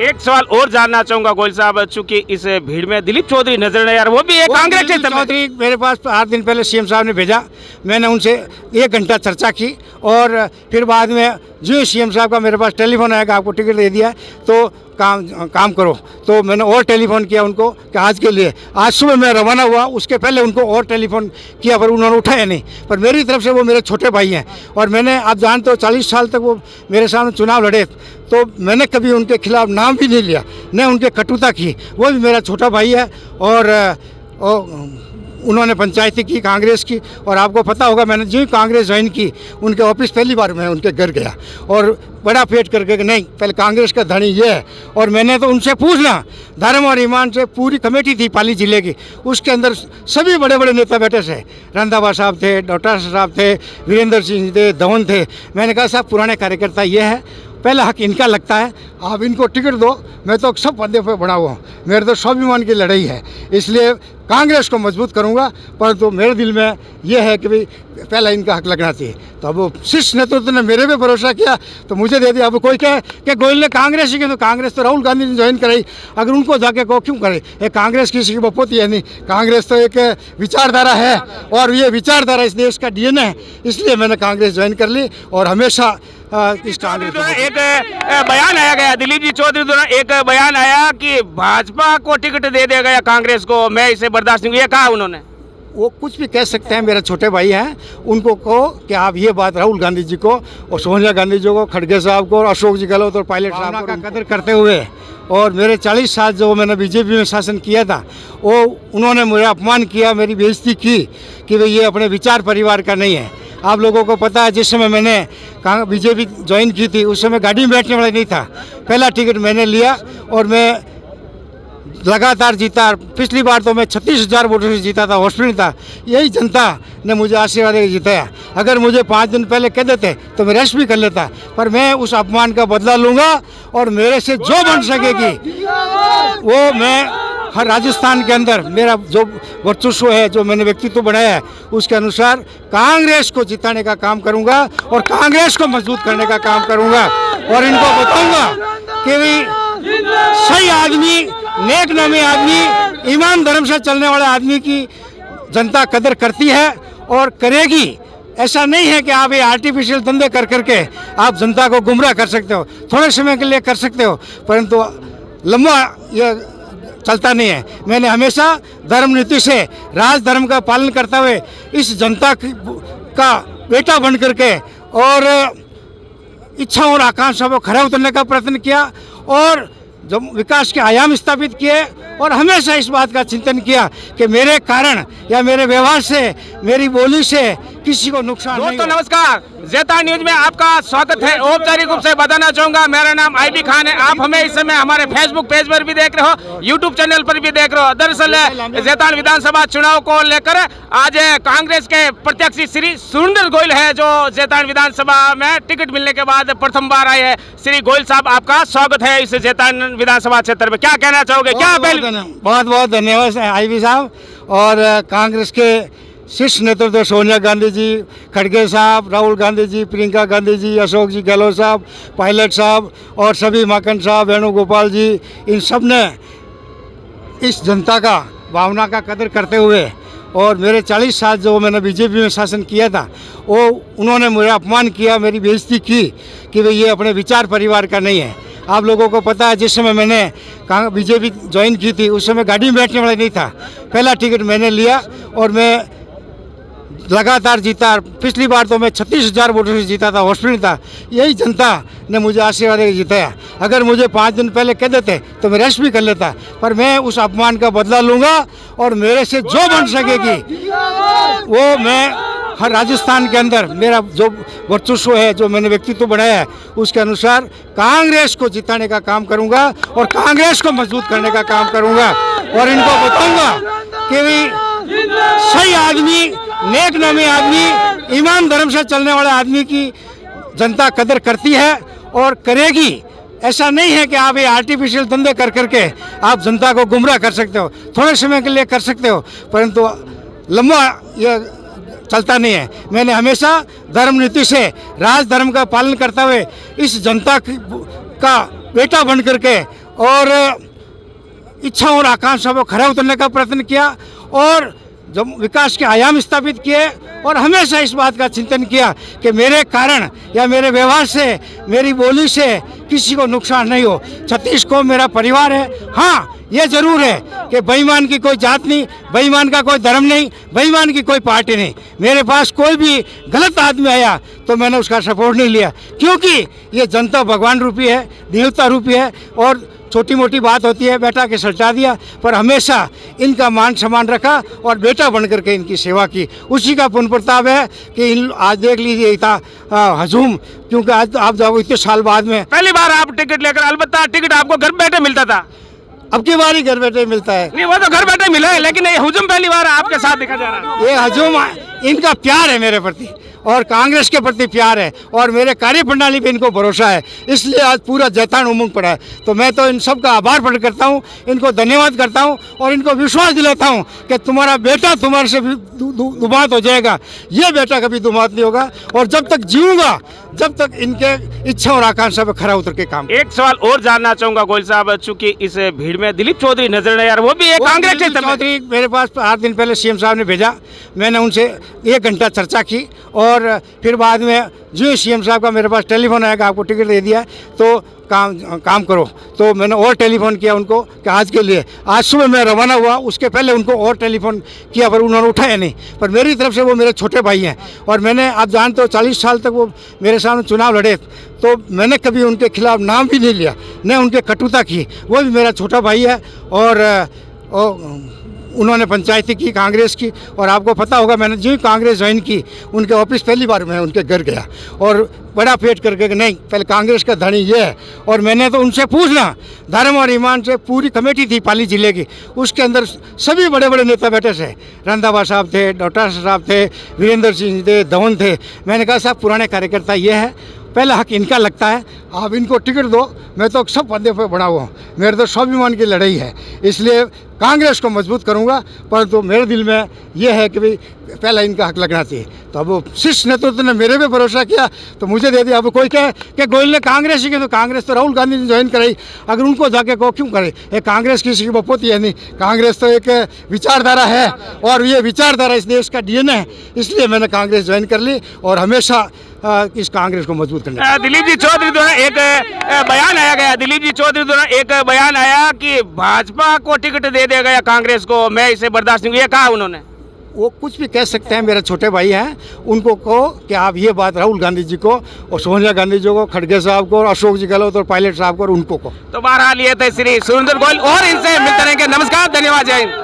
एक सवाल और जानना चाहूंगा गोयल साहब, चूंकि इस भीड़ में दिलीप चौधरी नजर नहीं आ रहा, वो भी एक कांग्रेस के चौधरी मेरे पास 8 दिन पहले सीएम साहब ने भेजा, मैंने उनसे 1 घंटा चर्चा की और फिर बाद में जो सीएम साहब का मेरे पास टेलीफोन आया कि आपको टिकट दे दिया तो काम करो, तो मैंने और टेलीफोन किया उनको कि आज के लिए। आज सुबह मैं रवाना हुआ, उसके पहले उनको और टेलीफोन किया पर उन्होंने उठाया नहीं। पर मेरी तरफ से वो मेरे छोटे भाई हैं और मैंने, आप जानते हो 40 साल तक वो मेरे सामने चुनाव लड़े, तो मैंने कभी उनके खिलाफ नाम भी नहीं लिया, न उनके कटुता की। वो भी मेरा छोटा भाई है और उन्होंने पंचायती की कांग्रेस की, और आपको पता होगा मैंने जो ही कांग्रेस ज्वाइन की उनके ऑफिस पहली बार मैं उनके घर गया और बड़ा पेट करके कि नहीं पहले कांग्रेस का धनी ये है। और मैंने तो उनसे पूछना, धर्म और ईमान से पूरी कमेटी थी पाली जिले की, उसके अंदर सभी बड़े बड़े नेता बैठे थे, रंधावा साहब थे, डॉक्टर साहब थे, वीरेंद्र सिंह थे, धवन थे। मैंने कहा साहब पुराने कार्यकर्ता ये है, पहला हक इनका लगता है, आप इनको टिकट दो, मैं तो सब पदे पर बना हुआ हूँ, मेरे तो स्वाभिमान की लड़ाई है, इसलिए कांग्रेस को मजबूत करूँगा। परंतु मेरे दिल में यह है कि भाई पहला इनका हक लगना चाहिए। तो अब शीर्ष नेतृत्व ने मेरे पे भरोसा किया तो मुझे दे दिया। अब कोई कहे कि गोयल ने कांग्रेस ही की, तो कांग्रेस तो राहुल गांधी ने ज्वाइन कराई, अगर उनको जाके को क्यों करे? ये कांग्रेस किसी की बपोती है नहीं, कांग्रेस तो एक विचारधारा है और ये विचारधारा इस देश का डीएनए है, इसलिए मैंने कांग्रेस ज्वाइन कर ली और हमेशा एक बयान आया गया, दिलीप जी चौधरी द्वारा एक बयान आया कि भाजपा को टिकट दे दिया गया कांग्रेस को, मैं इसे बर्दाश्त नहीं, ये कहा उन्होंने। वो कुछ भी कह सकते हैं, मेरे छोटे भाई हैं, उनको कहो कि आप ये बात राहुल गांधी जी को और सोनिया गांधी जी को, खड़गे साहब को और अशोक जी गहलोत और पायलट साहब का कदर करते हुए, और मेरे 40 साल जो मैंने बीजेपी में शासन किया था वो उन्होंने मेरा अपमान किया, मेरी बेइज्जती की कि भाई ये अपने विचार परिवार का नहीं है। आप लोगों को पता है जिस समय मैंने बीजेपी ज्वाइन की थी उस समय गाड़ी में बैठने वाला नहीं था, पहला टिकट मैंने लिया और मैं लगातार जीता। पिछली बार तो मैं 36,000 वोटों से जीता था, हॉस्पिटल था। यही जनता ने मुझे आशीर्वाद देकर जिताया। अगर मुझे 5 दिन पहले कह देते तो मैं रेस्ट भी कर लेता, पर मैं उस अपमान का बदला लूँगा और मेरे से जो बन सकेगी वो मैं हर राजस्थान के अंदर मेरा जो वर्चस्व है, जो मैंने व्यक्तित्व बनाया है, उसके अनुसार कांग्रेस को जिताने का काम करूंगा और कांग्रेस को मजबूत करने का काम करूंगा। और इनको बताऊंगा कि भाई सही आदमी, नेक नामी आदमी, ईमान धर्म से चलने वाले आदमी की जनता कदर करती है और करेगी। ऐसा नहीं है कि आप ये आर्टिफिशियल धंधे कर करके आप जनता को गुमराह कर सकते हो, थोड़े समय के लिए कर सकते हो, परंतु लंबा ये चलता नहीं है। मैंने हमेशा धर्म नीति से, राज धर्म का पालन करते हुए इस जनता का बेटा बन करके और इच्छा और आकांक्षा को खरा उतरने का प्रयत्न किया और जब विकास के आयाम स्थापित किए और हमेशा इस बात का चिंतन किया कि मेरे कारण या मेरे व्यवहार से, मेरी बोली से किसी को नुकसान नहीं। दोस्तों नमस्कार, ज़ेता न्यूज में आपका स्वागत है। औपचारिक रूप से बताना चाहूंगा, मेरा नाम आईबी खान है। आप हमें इस समय हमारे फेसबुक पेज पर भी देख रहे हो, यूट्यूब चैनल पर भी देख रहे हो। दरअसल ज़ेतान विधानसभा चुनाव को लेकर आज कांग्रेस के प्रत्याशी श्री सुरेंद्र गोयल है, जो ज़ेतान विधानसभा में टिकट मिलने के बाद प्रथम बार आए हैं। श्री गोयल साहब, आपका स्वागत है इस ज़ेतान विधानसभा क्षेत्र में, क्या कहना चाहोगे? क्या बहुत बहुत धन्यवाद आईबी साहब। और कांग्रेस के शीर्ष नेतृत्व सोनिया गांधी जी, खड़गे साहब, राहुल गांधी जी, प्रियंका गांधी जी, अशोक जी गहलोत साहब, पायलट साहब और सभी माकन साहब, वेणुगोपाल जी, इन सब ने इस जनता का भावना का कदर करते हुए और मेरे 40 साल जो मैंने बीजेपी में शासन किया था वो उन्होंने मेरा अपमान किया, मेरी बेइज्जती की कि भाई ये अपने विचार परिवार का नहीं है। आप लोगों को पता है जिस समय मैंने बीजेपी ज्वाइन की थी उस समय गाड़ी में बैठने वाला नहीं था, पहला टिकट मैंने लिया और मैं लगातार जीता। पिछली बार तो मैं 36,000 वोटों से जीता था, हॉस्पिटल था। यही जनता ने मुझे आशीर्वाद देकर जिताया। अगर मुझे 5 दिन पहले कह देते तो मैं रेस्ट भी कर लेता, पर मैं उस अपमान का बदला लूँगा और मेरे से जो बन सकेगी वो मैं हर राजस्थान के अंदर मेरा जो वर्चस्व है, जो मैंने व्यक्तित्व बनाया है, उसके अनुसार कांग्रेस को जिताने का काम करूंगा और कांग्रेस को मजबूत करने का काम करूंगा। और इनको बताऊंगा कि भाई सही आदमी, नेक नामी आदमी, ईमान धर्म से चलने वाले आदमी की जनता कदर करती है और करेगी। ऐसा नहीं है कि आप ये आर्टिफिशियल धंधे कर करके आप जनता को गुमराह कर सकते हो, थोड़े समय के लिए कर सकते हो, परंतु लंबा ये चलता नहीं है। मैंने हमेशा धर्म नीति से राज धर्म का पालन करते हुए इस जनता का बेटा बन करके और इच्छा और आकांक्षा को खरा उतरने का प्रयत्न किया और जब विकास के आयाम स्थापित किए और हमेशा इस बात का चिंतन किया कि मेरे कारण या मेरे व्यवहार से, मेरी बोली से किसी को नुकसान नहीं हो। छत्तीस को मेरा परिवार है। हाँ, ये जरूर है कि बेईमान की कोई जात नहीं, बेईमान का कोई धर्म नहीं, बेईमान की कोई पार्टी नहीं। मेरे पास कोई भी गलत आदमी आया तो मैंने उसका सपोर्ट नहीं लिया, क्योंकि ये जनता भगवान रूपी है, देवता रूपी है और छोटी मोटी बात होती है बेटा के सल्टा दिया, पर हमेशा इनका मान सम्मान रखा और बेटा बन करके इनकी सेवा की। उसी का पुण्य प्रताप है कि आज देख लीजिए इतना हजूम, क्योंकि आज आप जाओ इतने साल बाद में पहली बार आप टिकट लेकर, अलबत्ता टिकट आपको घर बैठे मिलता था, अब की बार ही घर बैठे मिलता है। नहीं वो तो घर बैठे मिला है, लेकिन ये हुजूम पहली बार आपके साथ देखा जा रहा है। ये हजूम इनका प्यार है मेरे प्रति और कांग्रेस के प्रति प्यार है और मेरे कार्य प्रणाली पे इनको भरोसा है, इसलिए आज पूरा जैतान उमंग पड़ा है। तो मैं तो इन सब का आभार प्रकट करता हूँ, इनको धन्यवाद करता हूँ और इनको विश्वास दिलाता हूँ कि तुम्हारा बेटा तुम्हारे से दुबात हो जाएगा, ये बेटा कभी दुबात नहीं होगा और जब तक जीऊँगा जब तक इनके इच्छा और आकांक्षा पे खरा उतर के काम। एक सवाल और जानना चाहूंगा गोयल साहब, चूंकि इस भीड़ में दिलीप चौधरी नजर नहीं आ रहा, वो भी एक कांग्रेस के चौधरी मेरे पास 8 दिन पहले सीएम साहब ने भेजा, मैंने उनसे 1 घंटा चर्चा की और फिर बाद में जो सीएम साहब का मेरे पास टेलीफोन आया कि आपको टिकट दे दिया तो काम करो, तो मैंने और टेलीफोन किया उनको कि आज के लिए। आज सुबह मैं रवाना हुआ, उसके पहले उनको और टेलीफोन किया पर उन्होंने उठाया नहीं। पर मेरी तरफ से वो मेरे छोटे भाई हैं और मैंने, आप जानते हो 40 साल तक वो मेरे सामने चुनाव लड़े, तो मैंने कभी उनके खिलाफ नाम भी नहीं लिया, न उनके कटुता की। वो भी मेरा छोटा भाई है और उन्होंने पंचायती की कांग्रेस की और आपको पता होगा मैंने जो ही कांग्रेस ज्वाइन की उनके ऑफिस पहली बार मैं उनके घर गया और बड़ा पेट करके कि नहीं पहले कांग्रेस का धनी ये है। और मैंने तो उनसे पूछना, धर्म और ईमान से पूरी कमेटी थी पाली जिले की, उसके अंदर सभी बड़े बड़े नेता बैठे थे, रंधावा साहब थे, डॉक्टर साहब थे, वीरेंद्र सिंह थे, धवन थे। मैंने कहा साहब पुराने कार्यकर्ता ये है, पहला हक इनका लगता है, आप इनको टिकट दो, मैं तो सब पदे पर बना हुआ हूँ, मेरे तो स्वाभिमान की लड़ाई है, इसलिए कांग्रेस को मजबूत करूँगा। परंतु मेरे दिल में ये है कि भाई पहला इनका हक लगना चाहिए। तो अब शीर्ष नेतृत्व ने मेरे पे भरोसा किया तो मुझे दे दिया। अब कोई कहे कि गोयल ने कांग्रेस ही की, तो कांग्रेस तो राहुल गांधी ने ज्वाइन कराई, अगर उनको जाके को क्यों करे? ये कांग्रेस किसी की बपोती है नहीं, कांग्रेस तो एक विचारधारा है और ये विचारधारा इस देश का डीएनए है, इसलिए मैंने कांग्रेस ज्वाइन कर ली और हमेशा इस कांग्रेस को मजबूत करने। दिलीप जी चौधरी द्वारा एक बयान आया गया, दिलीप जी चौधरी द्वारा एक बयान आया कि भाजपा को टिकट दे दिया गया कांग्रेस को, मैं इसे बर्दाश्त नहीं, ये कहा उन्होंने। वो कुछ भी कह सकते हैं, मेरे छोटे भाई हैं, उनको कहो कि आप ये बात राहुल गांधी जी को और सोनिया गांधी जी को, खड़गे साहब को और अशोक जी गहलोत और पायलट साहब को और उनको को। तो बहरहाल ये थे श्री सुरेंद्र गोयल और इनसे मिलते रहेंगे। नमस्कार, धन्यवाद, जय हिंद।